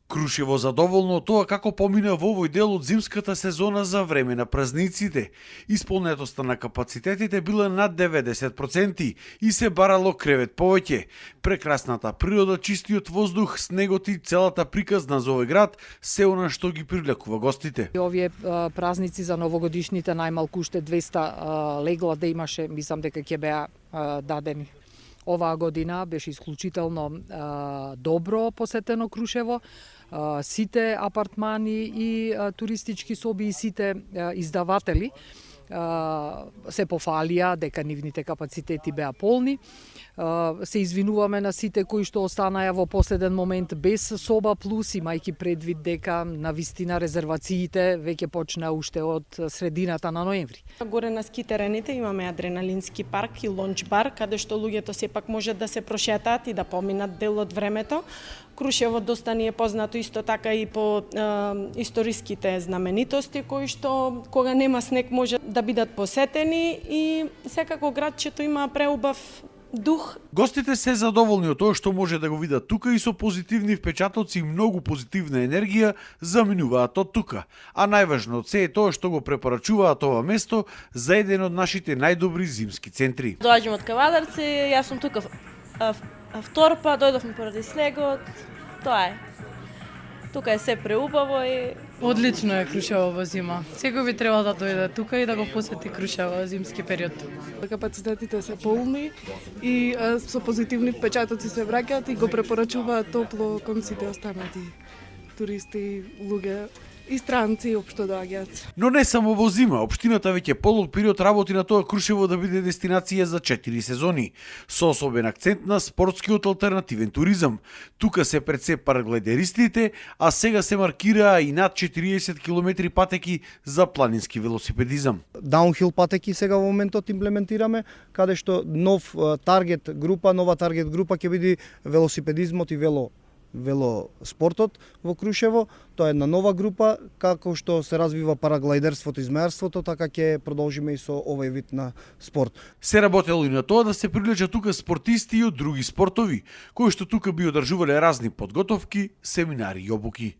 Крушево задоволно од тоа како помина во овој дел од зимската сезона за време на празниците. Исполнетоста на капацитетите била над 90% и се барало кревет повеќе. Прекрасната природа, чистиот воздух, снегот и целата приказна за овој град се она што ги привлекува гостите. Овие празници за новогодишните најмалку уште 200 легла да имаше, мислам дека ќе беа дадени. Оваа година беше исклучително добро посетено Крушево. Сите апартмани и туристички соби и сите издаватели се пофалија дека нивните капацитети беа полни. Се извинуваме на сите кои што останаја во последен момент без соба плюс, имајќи предвид дека на вистина резервациите веќе почна уште од средината на ноември. Горе на ски терените имаме адреналински парк и лонч бар, каде што луѓето сепак можат да се прошетаат и да поминат дел од времето. Крушево доста ни е познато исто така и по историските знаменитости кои што кога нема снег може да бидат посетени и секако градчето има преубав дух. Гостите се задоволни од тоа што може да го видат тука и со позитивни впечатоци и многу позитивна енергија заминуваат од тука. А најважно од се е тоа што го препорачуваат ова место за еден од нашите најдобри зимски центри. Доаѓам од Кавадарци, јас сум тука вторпа, дојдовме поради снегот, тоа е. Тука е се преубаво и... Одлично е Крушево во зима. Секој би требал да дојде тука и да го посети Крушево во зимски период. Капацитетите се полни и со позитивни впечатоци се враќаат и го препорачуваат топло кон сите останати туристи, луѓе и странци општо доаѓаат. Но не само во зима, општината веќе полог период работи на тоа Крушево да биде дестинација за 4 сезони, со особен акцент на спортскиот алтернативен туризам. Тука се пред се параглайдеристите, а сега се маркираа и над 40 км патеки за планински велосипедизам. Даунхил патеки сега во моментот имплементираме, каде што нова таргет група ќе биде велосипедизмот и велоспортот во Крушево. Тоа е една нова група, како што се развива параглайдерството и змеарството, така ќе продолжиме и со овој вид на спорт. Се работело и на тоа да се привлечат тука спортисти и од други спортови, кои што тука би одржувале разни подготовки, семинари и обуки.